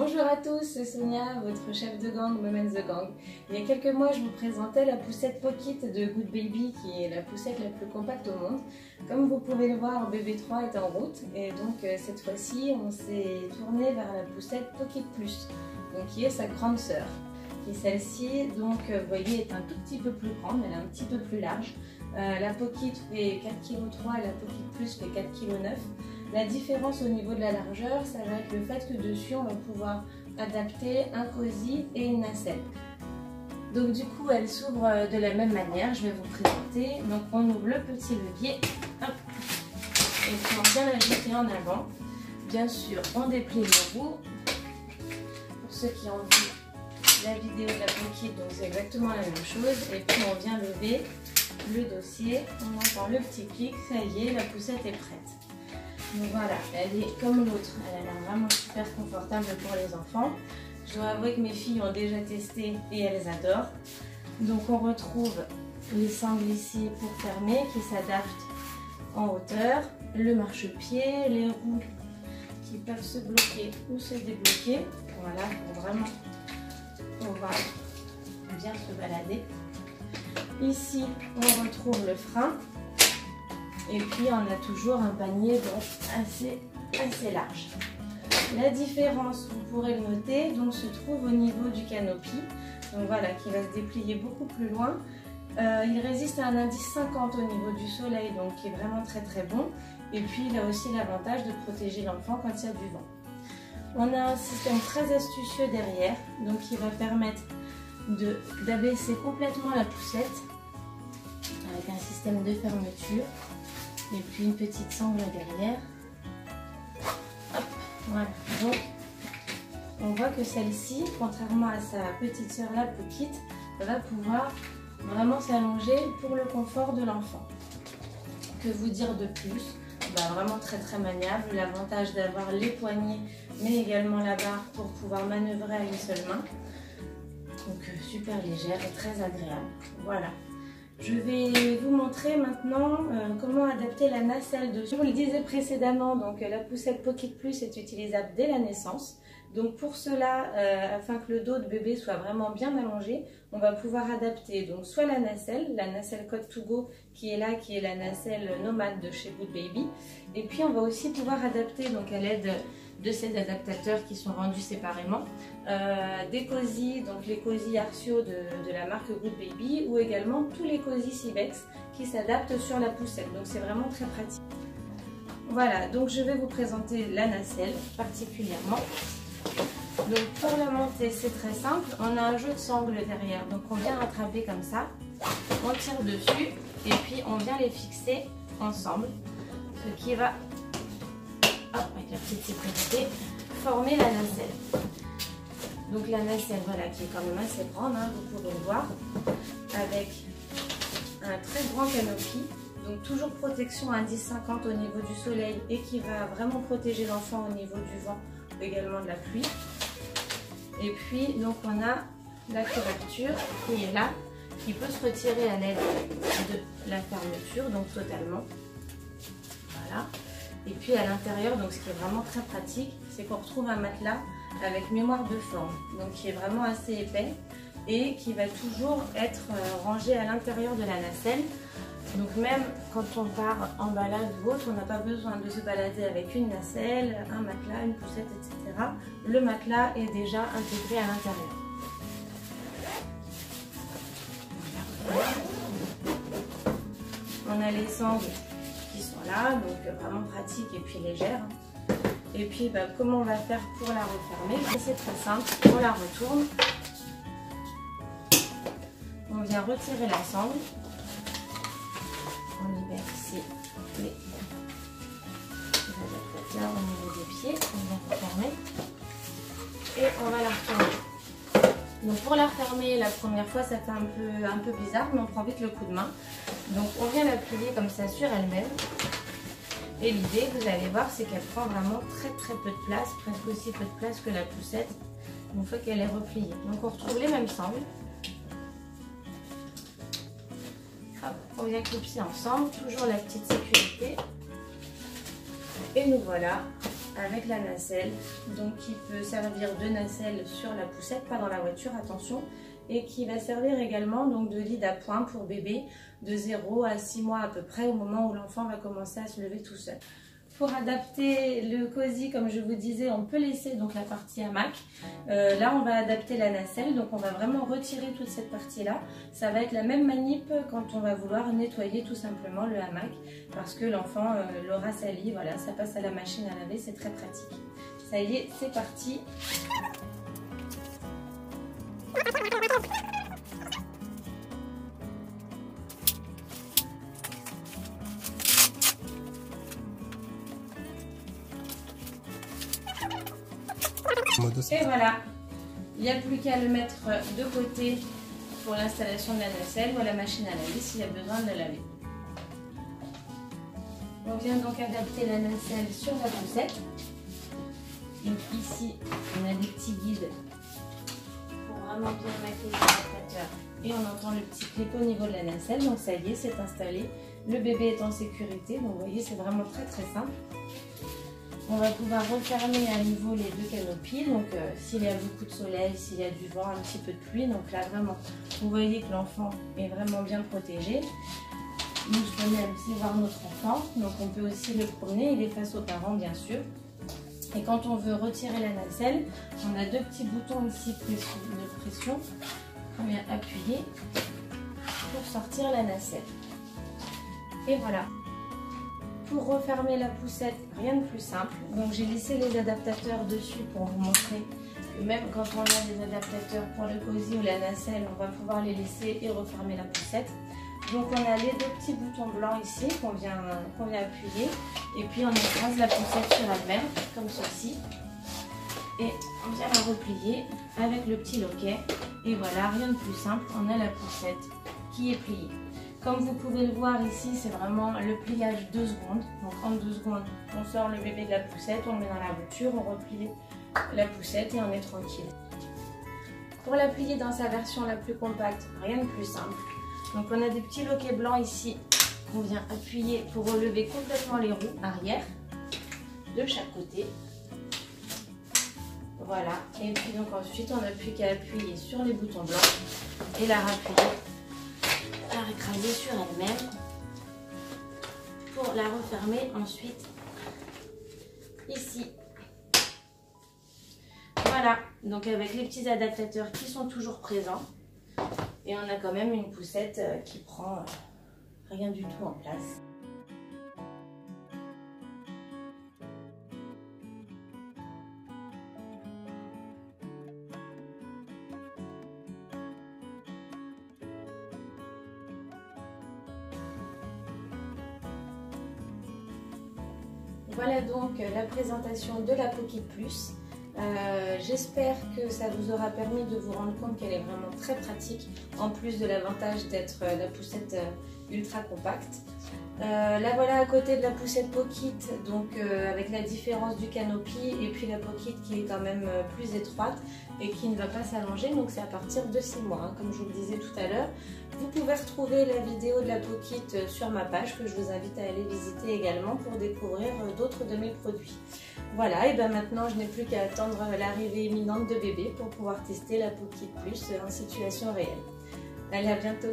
Bonjour à tous, c'est Sonia, votre chef de gang, Moment the Gang. Il y a quelques mois, je vous présentais la poussette Pocket de Good Baby, qui est la poussette la plus compacte au monde. Comme vous pouvez le voir, bébé 3 est en route, et donc cette fois-ci, on s'est tourné vers la poussette Pocket Plus, donc qui est sa grande sœur. Et celle-ci, donc, vous voyez, est un tout petit peu plus grande, elle est un petit peu plus large. La Pocket fait 4,3 kg et la Pocket Plus fait 4,9 kg. La différence au niveau de la largeur, ça va être le fait que dessus, on va pouvoir adapter un cosy et une nacelle. Donc du coup, elle s'ouvre de la même manière. Je vais vous présenter. Donc on ouvre le petit levier, hop, et puis on vient la jeter en avant. Bien sûr, on déplie le roue. Pour ceux qui ont vu la vidéo de la Pocket, donc c'est exactement la même chose. Et puis on vient lever le dossier. On entend le petit clic. Ça y est, la poussette est prête. Donc voilà, elle est comme l'autre, elle a l'air vraiment super confortable pour les enfants. Je dois avouer que mes filles ont déjà testé et elles adorent. Donc on retrouve les sangles ici pour fermer qui s'adaptent en hauteur, le marchepied, les roues qui peuvent se bloquer ou se débloquer. Voilà, pour vraiment pouvoir bien se balader. Ici, on retrouve le frein. Et puis on a toujours un panier donc assez large. La différence, vous pourrez le noter, donc se trouve au niveau du canopy. Donc voilà, qui va se déplier beaucoup plus loin. Il résiste à un indice 50 au niveau du soleil, donc qui est vraiment très bon. Et puis il a aussi l'avantage de protéger l'enfant quand il y a du vent. On a un système très astucieux derrière, donc qui va permettre d'abaisser complètement la poussette avec un système de fermeture. Et puis une petite sangle derrière. Hop, voilà. Donc, on voit que celle-ci, contrairement à sa petite sœur la Pocket, va pouvoir vraiment s'allonger pour le confort de l'enfant. Que vous dire de plus? Vraiment très maniable. L'avantage d'avoir les poignets, mais également la barre pour pouvoir manœuvrer à une seule main. Donc super légère et très agréable. Voilà. Je vais vous montrer maintenant comment adapter la nacelle dessus. Je vous le disais précédemment, donc la poussette Pocket Plus est utilisable dès la naissance. Donc pour cela, afin que le dos de bébé soit vraiment bien allongé, on va pouvoir adapter donc soit la nacelle Code to Go qui est là, qui est la nacelle nomade de chez Good Baby. Et puis on va aussi pouvoir adapter donc à l'aide de ces adaptateurs qui sont vendus séparément, des cosy, donc les cosy Arcio de la marque Good Baby, ou également tous les cosy Cibex qui s'adaptent sur la poussette. Donc c'est vraiment très pratique. Voilà, donc je vais vous présenter la nacelle particulièrement. Donc pour la monter, c'est très simple. On a un jeu de sangles derrière, donc on vient attraper comme ça, on tire dessus et puis on vient les fixer ensemble, ce qui va, avec la petite sécurité, former la nacelle. Donc la nacelle, voilà, qui est quand même assez grande, hein, vous pouvez le voir, avec un très grand canopy. Donc toujours protection à 10,50 au niveau du soleil et qui va vraiment protéger l'enfant au niveau du vent ou également de la pluie. Et puis donc on a la couverture qui est là, qui peut se retirer à l'aide de la fermeture, donc totalement. Voilà. Et puis à l'intérieur, donc ce qui est vraiment très pratique, c'est qu'on retrouve un matelas avec mémoire de forme, donc qui est vraiment assez épais et qui va toujours être rangé à l'intérieur de la nacelle. Donc même quand on part en balade ou autre, on n'a pas besoin de se balader avec une nacelle, un matelas, une poussette, etc. Le matelas est déjà intégré à l'intérieur. On a les sangles qui sont là, donc vraiment pratique et puis légère. Et puis comment on va faire pour la refermer? C'est très simple, on la retourne. On vient retirer la sangle. On libère ici les adaptateurs au niveau des pieds, on vient refermer et on va la refermer. Donc pour la refermer la première fois ça fait un peu bizarre, mais on prend vite le coup de main. Donc on vient la plier comme ça sur elle-même et l'idée, vous allez voir, c'est qu'elle prend vraiment très peu de place, presque aussi peu de place que la poussette une fois qu'elle est repliée. Donc on retrouve les mêmes sangles. Hop, on vient clipser ensemble, toujours la petite sécurité. Et nous voilà avec la nacelle, donc qui peut servir de nacelle sur la poussette, pas dans la voiture, attention, et qui va servir également donc de lit d'appoint pour bébé de 0 à 6 mois à peu près, au moment où l'enfant va commencer à se lever tout seul. Pour adapter le cosy, comme je vous disais, on peut laisser donc la partie hamac. Là, on va adapter la nacelle, donc on va vraiment retirer toute cette partie-là. Ça va être la même manip quand on va vouloir nettoyer tout simplement le hamac, parce que l'enfant l'aura sali. Voilà, ça passe à la machine à laver, c'est très pratique. Ça y est, c'est parti. Et voilà, il n'y a plus qu'à le mettre de côté pour l'installation de la nacelle ou à la machine à laver s'il y a besoin de la laver. On vient donc adapter la nacelle sur la poussette. Donc ici, on a des petits guides pour vraiment bien mettre les adaptateurs. Et on entend le petit clip au niveau de la nacelle. Donc ça y est, c'est installé. Le bébé est en sécurité. Donc vous voyez, c'est vraiment très simple. On va pouvoir refermer à nouveau les deux canopies, donc s'il y a beaucoup de soleil, s'il y a du vent, un petit peu de pluie, donc là vraiment, vous voyez que l'enfant est vraiment bien protégé. Nous, je venais aussi voir notre enfant, donc on peut aussi le promener, il est face aux parents bien sûr. Et quand on veut retirer la nacelle, on a deux petits boutons ici de pression qu'on vient appuyer pour sortir la nacelle. Et voilà. Pour refermer la poussette, rien de plus simple. Donc j'ai laissé les adaptateurs dessus pour vous montrer que même quand on a des adaptateurs pour le cosy ou la nacelle, on va pouvoir les laisser et refermer la poussette. Donc on a les deux petits boutons blancs ici qu'on vient appuyer. Et puis on écrase la poussette sur elle-même, comme ceci. Et on vient la replier avec le petit loquet. Et voilà, rien de plus simple, on a la poussette qui est pliée. Comme vous pouvez le voir ici, c'est vraiment le pliage 2 secondes. Donc en 2 secondes, on sort le bébé de la poussette, on le met dans la voiture, on replie la poussette et on est tranquille. Pour la plier dans sa version la plus compacte, rien de plus simple. Donc on a des petits loquets blancs ici qu'on vient appuyer pour relever complètement les roues arrière de chaque côté. Voilà. Et puis donc ensuite, on n'a plus qu'à appuyer sur les boutons blancs et la rappuyer. La écraser sur elle-même pour la refermer ensuite ici. Voilà, donc avec les petits adaptateurs qui sont toujours présents et on a quand même une poussette qui prend rien du tout en place. Voilà donc la présentation de la Pocket Plus. J'espère que ça vous aura permis de vous rendre compte qu'elle est vraiment très pratique, en plus de l'avantage d'être la poussette ultra compacte. Là voilà à côté de la poussette Pocket, donc avec la différence du canopy et puis la Pocket qui est quand même plus étroite et qui ne va pas s'allonger, donc c'est à partir de 6 mois, hein, comme je vous le disais tout à l'heure. Vous pouvez retrouver la vidéo de la Pocket sur ma page que je vous invite à aller visiter également pour découvrir d'autres de mes produits. Voilà, et bien maintenant je n'ai plus qu'à attendre l'arrivée imminente de bébé pour pouvoir tester la Pocket Plus en situation réelle. Allez, à bientôt!